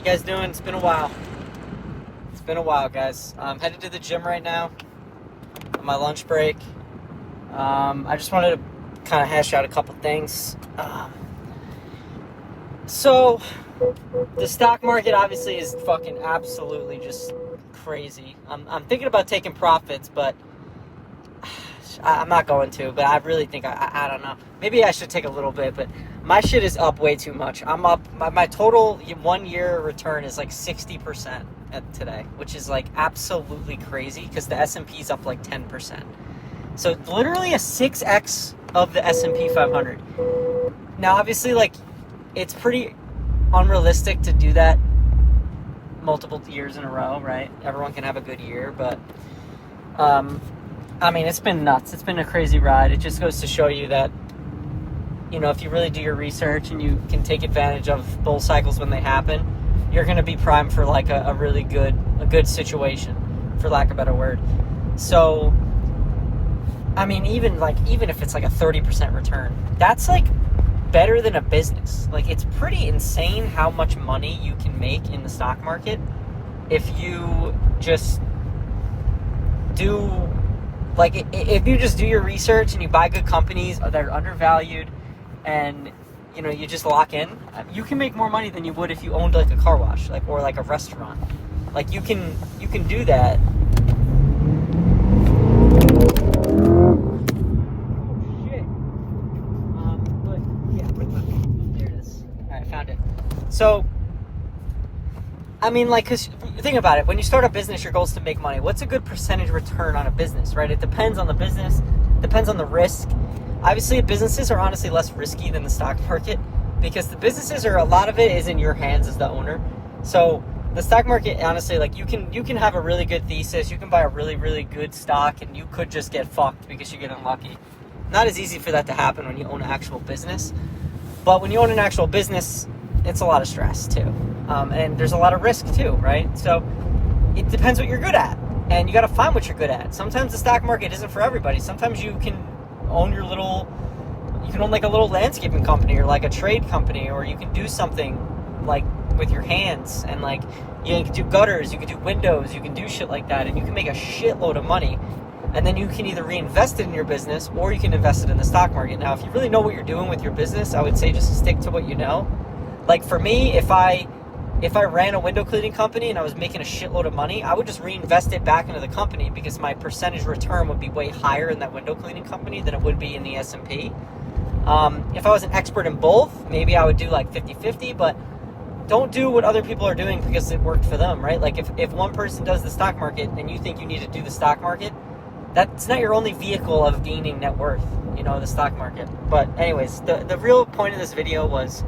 you guys doing? It's been a while. It's been a while, guys. I'm headed to the gym right now on my lunch break. I just wanted to kind of hash out a couple things. So, the stock market obviously is fucking absolutely just crazy. I'm thinking about taking profits, but I'm not going to. But I really think, I don't know. Maybe I should take a little bit, but my shit is up way too much. I'm up, my total 1 year return is like 60% at today, which is like absolutely crazy because the S&P is up like 10%. So literally a 6x of the S&P 500. Now, obviously, like, it's pretty unrealistic to do that multiple years in a row, right? Everyone can have a good year, but I mean, it's been nuts. It's been a crazy ride. It just goes to show you that, you know, if you really do your research and you can take advantage of bull cycles when they happen, you're going to be primed for like a really good situation, for lack of a better word. So, I mean, even if it's like a 30% return, that's like better than a business. Like, it's pretty insane how much money you can make in the stock market if you just do, like, if you just do your research and you buy good companies that are undervalued and, you know, you just lock in, you can make more money than you would if you owned like a car wash, like, or like a restaurant. Like, you can do that. So, I mean, like, because think about it. When you start a business, your goal is to make money. What's a good percentage return on a business, right? It depends on the business, depends on the risk. Obviously, businesses are honestly less risky than the stock market because the businesses are, a lot of it is in your hands as the owner. So the stock market, honestly, like, you can have a really good thesis. You can buy a really, really good stock and you could just get fucked because you get unlucky. Not as easy for that to happen when you own an actual business. But when you own an actual business, it's a lot of stress too. And there's a lot of risk too, right? So it depends what you're good at. And you got to find what you're good at. Sometimes the stock market isn't for everybody. Sometimes you can own like a little landscaping company or like a trade company, or you can do something like with your hands and, like, you can do gutters, you can do windows, you can do shit like that, and you can make a shitload of money. And then you can either reinvest it in your business or you can invest it in the stock market. Now, if you really know what you're doing with your business, I would say just stick to what you know. Like, for me, if I ran a window cleaning company and I was making a shitload of money, I would just reinvest it back into the company because my percentage return would be way higher in that window cleaning company than it would be in the S&P. If I was an expert in both, maybe I would do like 50-50, but don't do what other people are doing because it worked for them, right? Like, if one person does the stock market and you think you need to do the stock market, that's not your only vehicle of gaining net worth, you know, the stock market. But anyways, the real point of this video was,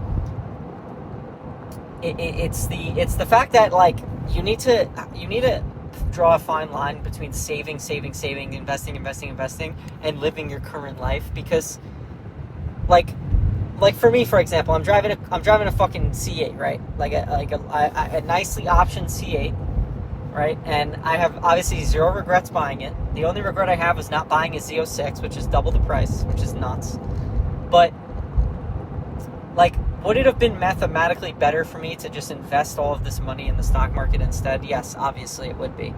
it's the fact that, like, you need to draw a fine line between saving, investing, and living your current life. Because, like for me, for example, I'm driving a fucking C8, right? Like a nicely optioned C8, right? And I have obviously zero regrets buying it. The only regret I have is not buying a Z06, which is double the price, which is nuts. But, like, would it have been mathematically better for me to just invest all of this money in the stock market instead? Yes, obviously it would be.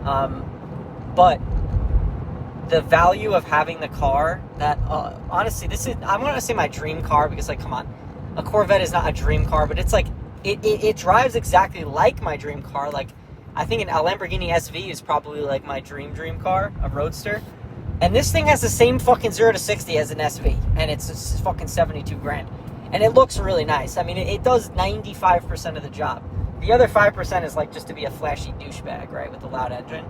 But the value of having the car that, honestly, I'm going to say my dream car because, like, come on. A Corvette is not a dream car, but it's like, it drives exactly like my dream car. Like, I think a Lamborghini SV is probably like my dream car, a Roadster. And this thing has the same fucking 0 to 60 as an SV, and it's fucking 72 grand. And it looks really nice. I mean, it does 95% of the job. The other 5% is, like, just to be a flashy douchebag, right, with the loud engine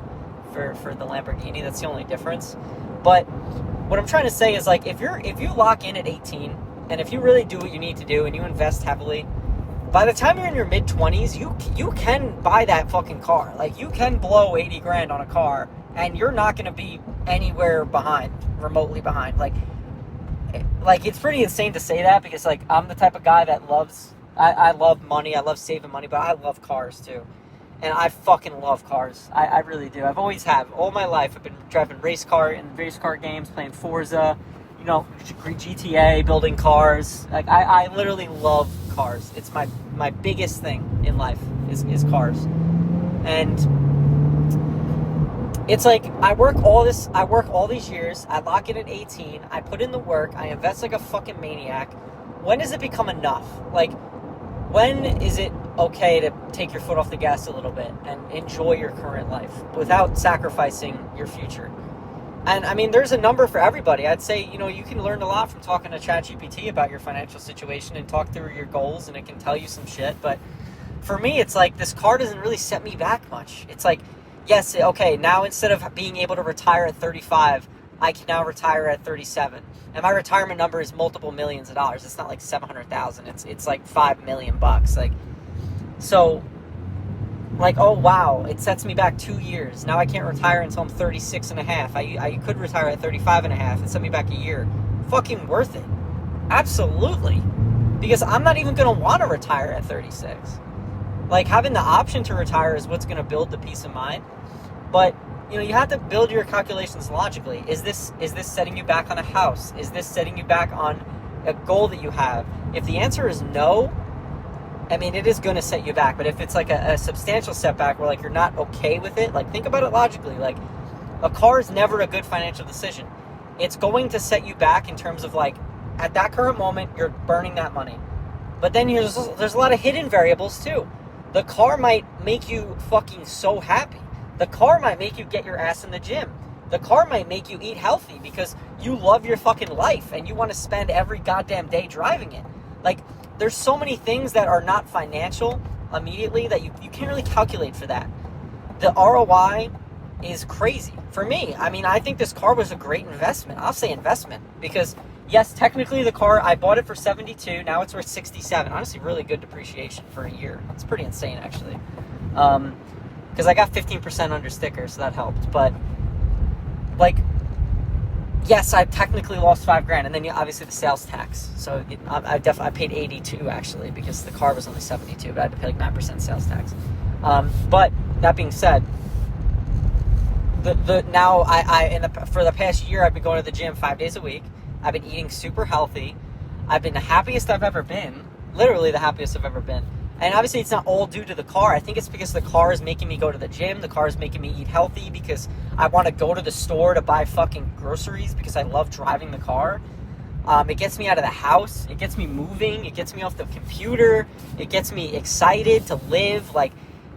for the Lamborghini. That's the only difference. But what I'm trying to say is, like, if you lock in at 18, and if you really do what you need to do and you invest heavily, by the time you're in your mid-20s, you can buy that fucking car. Like, you can blow 80 grand on a car, and you're not going to be anywhere behind, remotely behind. Like, it's pretty insane to say that because, like, I'm the type of guy that I love money, I love saving money, but I love cars too. And I fucking love cars. I really do. I've always have. All my life, I've been driving race car games, playing Forza, you know, GTA, building cars. Like, I literally love cars. It's my biggest thing in life is cars. And it's like I work all these years, I lock in at 18, I put in the work, I invest like a fucking maniac. When does it become enough? Like, when is it okay to take your foot off the gas a little bit and enjoy your current life without sacrificing your future? And I mean, there's a number for everybody. I'd say, you can learn a lot from talking to ChatGPT about your financial situation and talk through your goals, and it can tell you some shit. But for me, it's like this car doesn't really set me back much. It's like, yes, okay, now instead of being able to retire at 35, I can now retire at 37. And my retirement number is multiple millions of dollars. It's not like 700,000. It's like $5 million. Like, so, like, oh wow, it sets me back 2 years. Now I can't retire until I'm 36 and a half. I could retire at 35 and a half and set me back a year. Fucking worth it. Absolutely. Because I'm not even going to want to retire at 36. Like, having the option to retire is what's going to build the peace of mind. But, you have to build your calculations logically. Is this setting you back on a house? Is this setting you back on a goal that you have? If the answer is no, I mean, it is going to set you back. But if it's like a substantial setback where, like, you're not okay with it, like, think about it logically. Like, a car is never a good financial decision. It's going to set you back in terms of, like, at that current moment, you're burning that money. But then there's a lot of hidden variables, too. The car might make you fucking so happy. The car might make you get your ass in the gym. The car might make you eat healthy because you love your fucking life and you want to spend every goddamn day driving it. Like, there's so many things that are not financial immediately that you can't really calculate for that. The ROI is crazy. For me, I mean, I think this car was a great investment. I'll say investment because, yes, technically the car, I bought it for 72. Now it's worth 67. Honestly, really good depreciation for a year. It's pretty insane, actually. Because I got 15% under sticker, so that helped. But, like, yes, I technically lost $5,000, and then obviously the sales tax. So I paid 82 actually because the car was only 72, but I had to pay like 9% sales tax. But that being said, for the past year I've been going to the gym 5 days a week. I've been eating super healthy. I've been the happiest I've ever been, literally the happiest I've ever been. And obviously it's not all due to the car. I think it's because the car is making me go to the gym. The car is making me eat healthy because I want to go to the store to buy fucking groceries because I love driving the car. It gets me out of the house. It gets me moving. It gets me off the computer. It gets me excited to live. Like,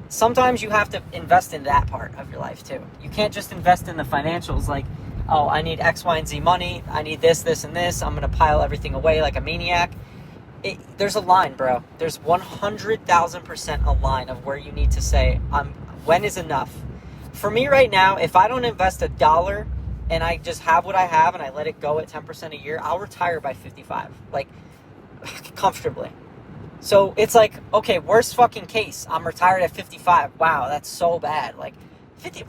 sometimes you have to invest in that part of your life too. You can't just invest in the financials like, oh, I need X, Y, and Z money. I need this, this, and this. I'm going to pile everything away like a maniac. There's a line, bro. There's 100,000% a line of where you need to say, when is enough? For me right now, if I don't invest $1 and I just have what I have and I let it go at 10% a year, I'll retire by 55, like, comfortably. So it's like, okay, worst fucking case, I'm retired at 55. Wow, that's so bad. Like,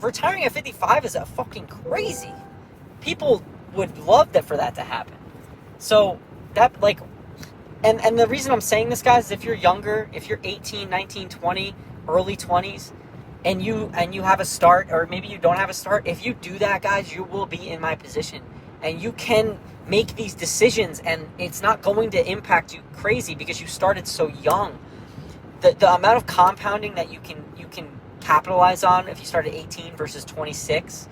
retiring at 55 is a fucking crazy. People would love for that to happen. So that, like, and the reason I'm saying this, guys, is if you're younger, if you're 18, 19, 20, early 20s, and you have a start, or maybe you don't have a start, if you do that, guys, you will be in my position. And you can make these decisions, and it's not going to impact you crazy because you started so young. The amount of compounding that you can capitalize on if you start at 18 versus 26,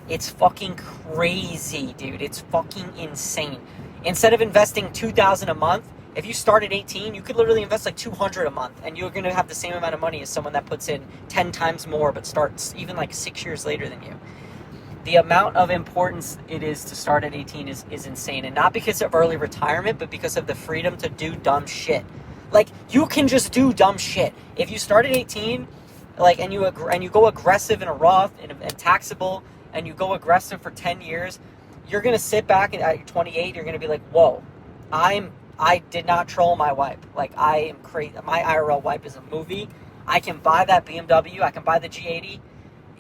it's fucking crazy, dude. It's fucking insane. Instead of investing $2,000 a month, if you start at 18, you could literally invest like $200 a month, and you're going to have the same amount of money as someone that puts in 10 times more but starts even like 6 years later than you. The amount of importance it is to start at 18 is insane, and not because of early retirement, but because of the freedom to do dumb shit. Like, you can just do dumb shit. If you start at 18, like, and you go aggressive in a Roth and taxable, and you go aggressive for 10 years, you're going to sit back at 28, you're going to be like, whoa, I did not troll my wipe. Like, I am crazy. My IRL wipe is a movie. I can buy that BMW. I can buy the G80.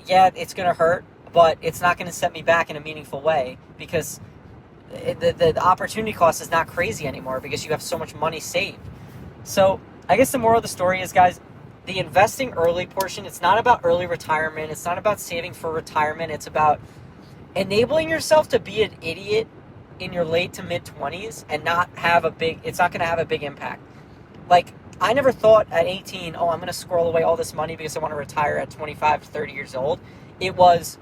Yeah, it's going to hurt, but it's not going to set me back in a meaningful way because the opportunity cost is not crazy anymore because you have so much money saved. So I guess the moral of the story is, guys, the investing early portion, it's not about early retirement. It's not about saving for retirement. It's about enabling yourself to be an idiot in your late to mid 20s and it's not going to have a big impact. Like, I never thought at 18, oh, I'm going to squirrel away all this money because I want to retire at 25 to 30 years old. It was,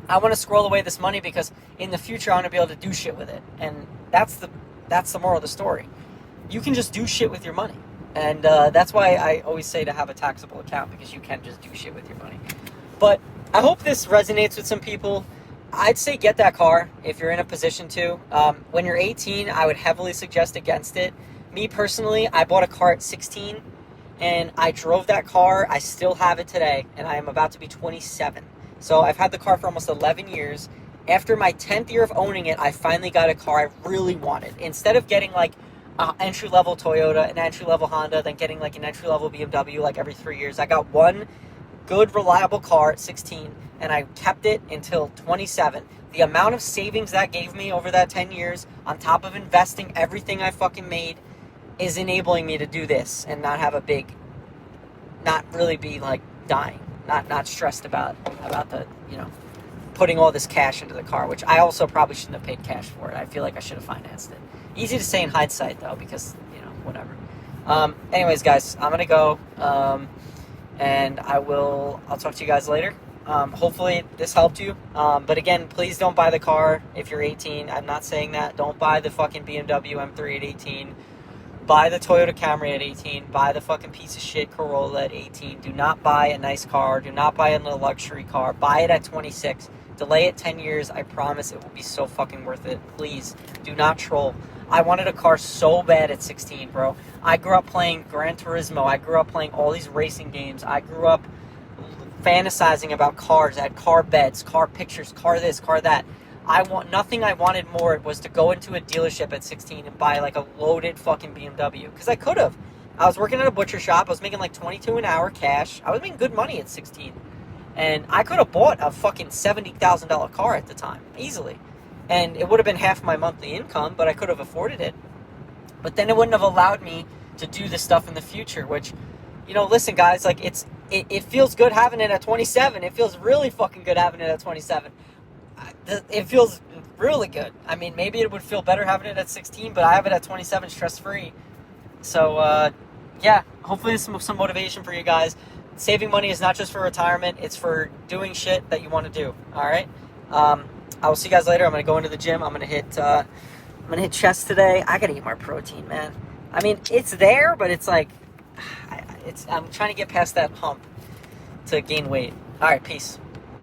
I want to squirrel away this money because in the future I want to be able to do shit with it. And that's the moral of the story. You can just do shit with your money. And that's why I always say to have a taxable account, because you can just do shit with your money. But I hope this resonates with some people. I'd say get that car if you're in a position to. When you're 18, I would heavily suggest against it. Me personally, I bought a car at 16, and I drove that car. I still have it today, and I am about to be 27. So I've had the car for almost 11 years. After my 10th year of owning it, I finally got a car I really wanted. Instead of getting like an entry-level Toyota, an entry-level Honda, then getting like an entry-level BMW like every 3 years, I got one good, reliable car at 16, and I kept it until 27. The amount of savings that gave me over that 10 years, on top of investing everything I fucking made, is enabling me to do this and not have a big, not really be like dying, not stressed about the, putting all this cash into the car, which I also probably shouldn't have paid cash for it. I feel like I should have financed it. Easy to say in hindsight though, because, whatever. Anyways, guys, I'm gonna go, and I'll talk to you guys later. Hopefully this helped you. But again, please don't buy the car if you're 18. I'm not saying that. Don't buy the fucking BMW M3 at 18. Buy the Toyota Camry at 18. Buy the fucking piece of shit Corolla at 18. Do not buy a nice car. Do not buy a luxury car. Buy it at 26. Delay it 10 years. I promise it will be so fucking worth it. Please, do not troll. I wanted a car so bad at 16, bro. I grew up playing Gran Turismo. I grew up playing all these racing games. I grew up fantasizing about cars. I had car beds, car pictures, car this, car that. Nothing I wanted more was to go into a dealership at 16 and buy like a loaded fucking BMW. Because I could have. I was working at a butcher shop. I was making like $22 an hour cash. I was making good money at 16. And I could have bought a fucking $70,000 car at the time, easily. And it would have been half my monthly income, but I could have afforded it. But then it wouldn't have allowed me to do this stuff in the future, which, listen, guys, like, it feels good having it at 27. It feels really fucking good having it at 27. It feels really good. I mean, maybe it would feel better having it at 16, but I have it at 27 stress-free. So, yeah, hopefully this is some motivation for you guys. Saving money is not just for retirement. It's for doing shit that you want to do, all right? I will see you guys later. I'm going to go into the gym. I'm going to hit chest today. I got to eat more protein, man. I mean, it's there, but it's like, I'm trying to get past that hump to gain weight. All right, peace.